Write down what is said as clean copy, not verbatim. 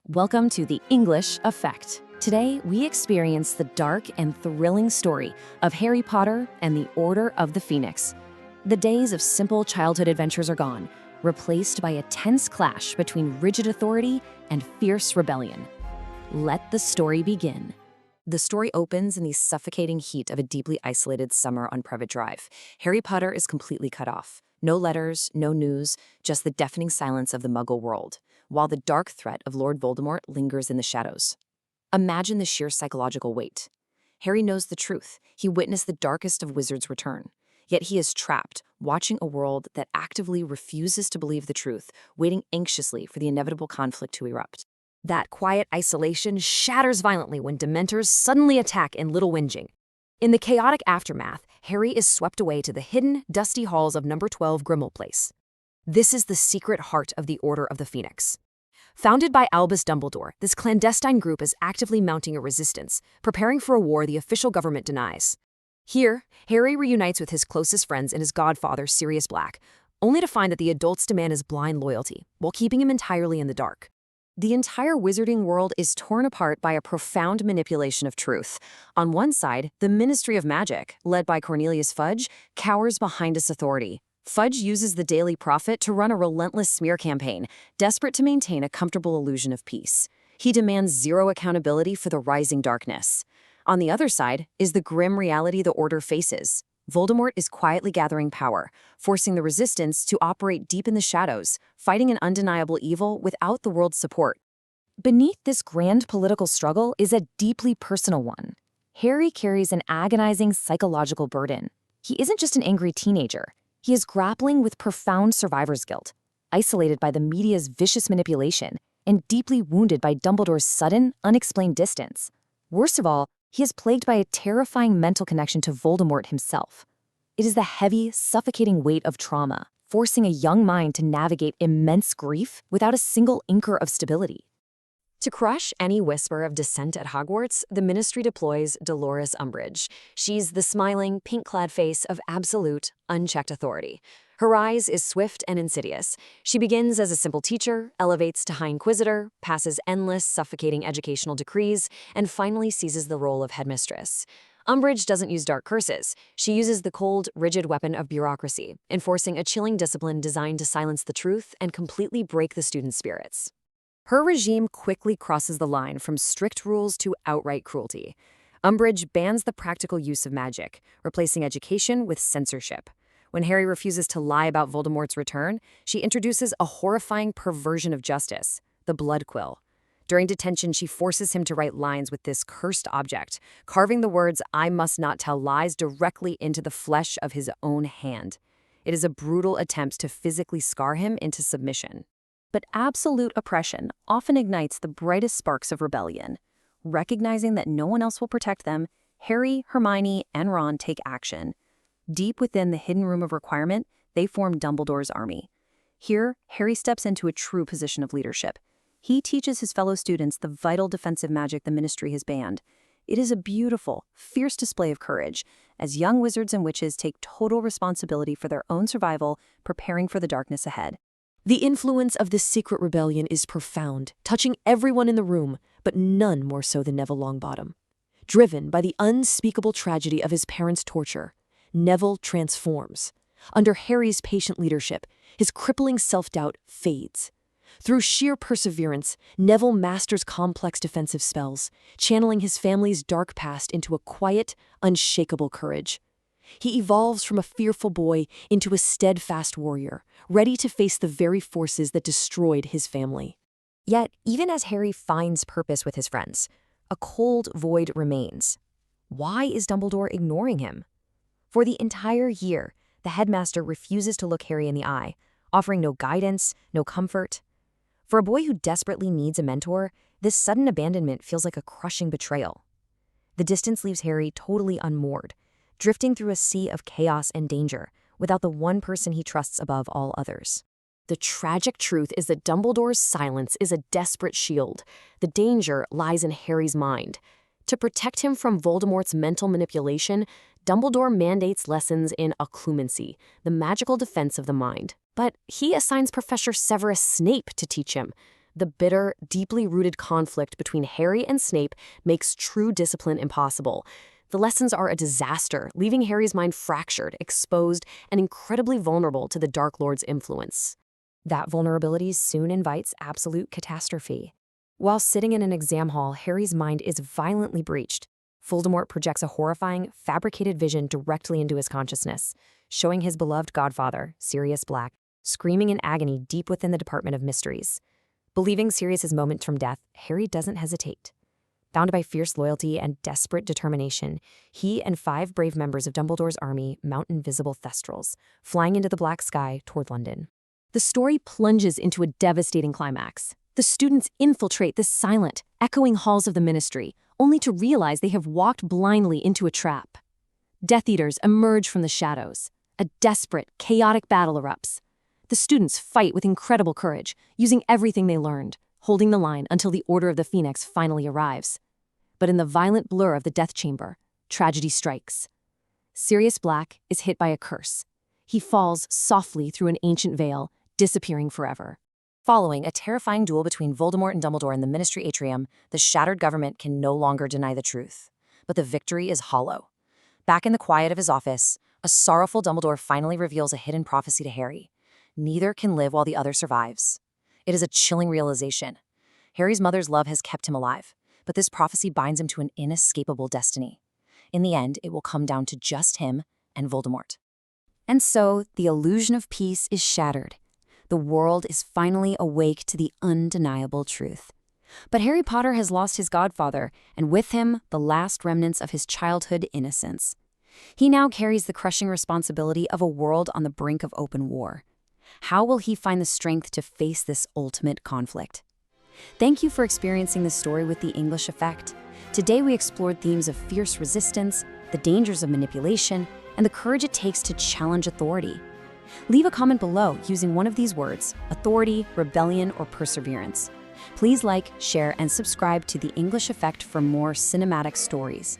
Welcome to the English Effect. Today, we experience the dark and thrilling story of Harry Potter and the Order of the Phoenix. The days of simple childhood adventures are gone, replaced by a tense clash between rigid authority and fierce rebellion. Let the story begin. The story opens in the suffocating heat of a deeply isolated summer on Privet Drive. Harry Potter is completely cut off. No letters, no news, just the deafening silence of the Muggle world, while the dark threat of Lord Voldemort lingers in the shadows. Imagine the sheer psychological weight. Harry knows the truth. He witnessed the darkest of wizards return. Yet he is trapped, watching a world that actively refuses to believe the truth, waiting anxiously for the inevitable conflict to erupt. That quiet isolation shatters violently when Dementors suddenly attack in Little Whinging. In the chaotic aftermath, Harry is swept away to the hidden, dusty halls of number 12 Grimmauld Place. This is the secret heart of the Order of the Phoenix. Founded by Albus Dumbledore, this clandestine group is actively mounting a resistance, preparing for a war the official government denies. Here, Harry reunites with his closest friends and his godfather, Sirius Black, only to find that the adults demand his blind loyalty, while keeping him entirely in the dark. The entire wizarding world is torn apart by a profound manipulation of truth. On one side, the Ministry of Magic, led by Cornelius Fudge, cowers behind its authority. Fudge uses the Daily Prophet to run a relentless smear campaign, desperate to maintain a comfortable illusion of peace. He demands zero accountability for the rising darkness. On the other side is the grim reality the Order faces. Voldemort is quietly gathering power, forcing the resistance to operate deep in the shadows, fighting an undeniable evil without the world's support. Beneath this grand political struggle is a deeply personal one. Harry carries an agonizing psychological burden. He isn't just an angry teenager. He is grappling with profound survivor's guilt, isolated by the media's vicious manipulation, and deeply wounded by Dumbledore's sudden, unexplained distance. Worst of all, he is plagued by a terrifying mental connection to Voldemort himself. It is the heavy, suffocating weight of trauma, forcing a young mind to navigate immense grief without a single anchor of stability. To crush any whisper of dissent at Hogwarts, the Ministry deploys Dolores Umbridge. She's the smiling, pink-clad face of absolute, unchecked authority. Her rise is swift and insidious. She begins as a simple teacher, elevates to High Inquisitor, passes endless, suffocating educational decrees, and finally seizes the role of headmistress. Umbridge doesn't use dark curses. She uses the cold, rigid weapon of bureaucracy, enforcing a chilling discipline designed to silence the truth and completely break the students' spirits. Her regime quickly crosses the line from strict rules to outright cruelty. Umbridge bans the practical use of magic, replacing education with censorship. When Harry refuses to lie about Voldemort's return, she introduces a horrifying perversion of justice, the blood quill. During detention, she forces him to write lines with this cursed object, carving the words, "I must not tell lies," directly into the flesh of his own hand. It is a brutal attempt to physically scar him into submission. But absolute oppression often ignites the brightest sparks of rebellion. Recognizing that no one else will protect them, Harry, Hermione, and Ron take action. Deep within the hidden room of requirement, they form Dumbledore's army. Here, Harry steps into a true position of leadership. He teaches his fellow students the vital defensive magic the Ministry has banned. It is a beautiful, fierce display of courage, as young wizards and witches take total responsibility for their own survival, preparing for the darkness ahead. The influence of this secret rebellion is profound, touching everyone in the room, but none more so than Neville Longbottom. Driven by the unspeakable tragedy of his parents' torture, Neville transforms. Under Harry's patient leadership, his crippling self-doubt fades. Through sheer perseverance, Neville masters complex defensive spells, channeling his family's dark past into a quiet, unshakable courage. He evolves from a fearful boy into a steadfast warrior, ready to face the very forces that destroyed his family. Yet, even as Harry finds purpose with his friends, a cold void remains. Why is Dumbledore ignoring him? For the entire year, the headmaster refuses to look Harry in the eye, offering no guidance, no comfort. For a boy who desperately needs a mentor, this sudden abandonment feels like a crushing betrayal. The distance leaves Harry totally unmoored, drifting through a sea of chaos and danger, without the one person he trusts above all others. The tragic truth is that Dumbledore's silence is a desperate shield. The danger lies in Harry's mind. To protect him from Voldemort's mental manipulation, Dumbledore mandates lessons in occlumency, the magical defense of the mind. But he assigns Professor Severus Snape to teach him. The bitter, deeply rooted conflict between Harry and Snape makes true discipline impossible. The lessons are a disaster, leaving Harry's mind fractured, exposed, and incredibly vulnerable to the Dark Lord's influence. That vulnerability soon invites absolute catastrophe. While sitting in an exam hall, Harry's mind is violently breached. Voldemort projects a horrifying, fabricated vision directly into his consciousness, showing his beloved godfather, Sirius Black, screaming in agony deep within the Department of Mysteries. Believing Sirius's moment from death, Harry doesn't hesitate. Bound by fierce loyalty and desperate determination, he and 5 brave members of Dumbledore's army mount invisible thestrals, flying into the black sky toward London. The story plunges into a devastating climax. The students infiltrate the silent, echoing halls of the Ministry, only to realize they have walked blindly into a trap. Death Eaters emerge from the shadows. A desperate, chaotic battle erupts. The students fight with incredible courage, using everything they learned, holding the line until the Order of the Phoenix finally arrives. But in the violent blur of the Death Chamber, tragedy strikes. Sirius Black is hit by a curse. He falls softly through an ancient veil, disappearing forever. Following a terrifying duel between Voldemort and Dumbledore in the Ministry atrium, the shattered government can no longer deny the truth. But the victory is hollow. Back in the quiet of his office, a sorrowful Dumbledore finally reveals a hidden prophecy to Harry. Neither can live while the other survives. It is a chilling realization. Harry's mother's love has kept him alive, but this prophecy binds him to an inescapable destiny. In the end, it will come down to just him and Voldemort. And so, the illusion of peace is shattered. The world is finally awake to the undeniable truth. But Harry Potter has lost his godfather, and with him, the last remnants of his childhood innocence. He now carries the crushing responsibility of a world on the brink of open war. How will he find the strength to face this ultimate conflict? Thank you for experiencing this story with the English Effect. Today we explored themes of fierce resistance, the dangers of manipulation, and the courage it takes to challenge authority. Leave a comment below using one of these words: authority, rebellion, or perseverance. Please like, share, and subscribe to The English Effect for more cinematic stories.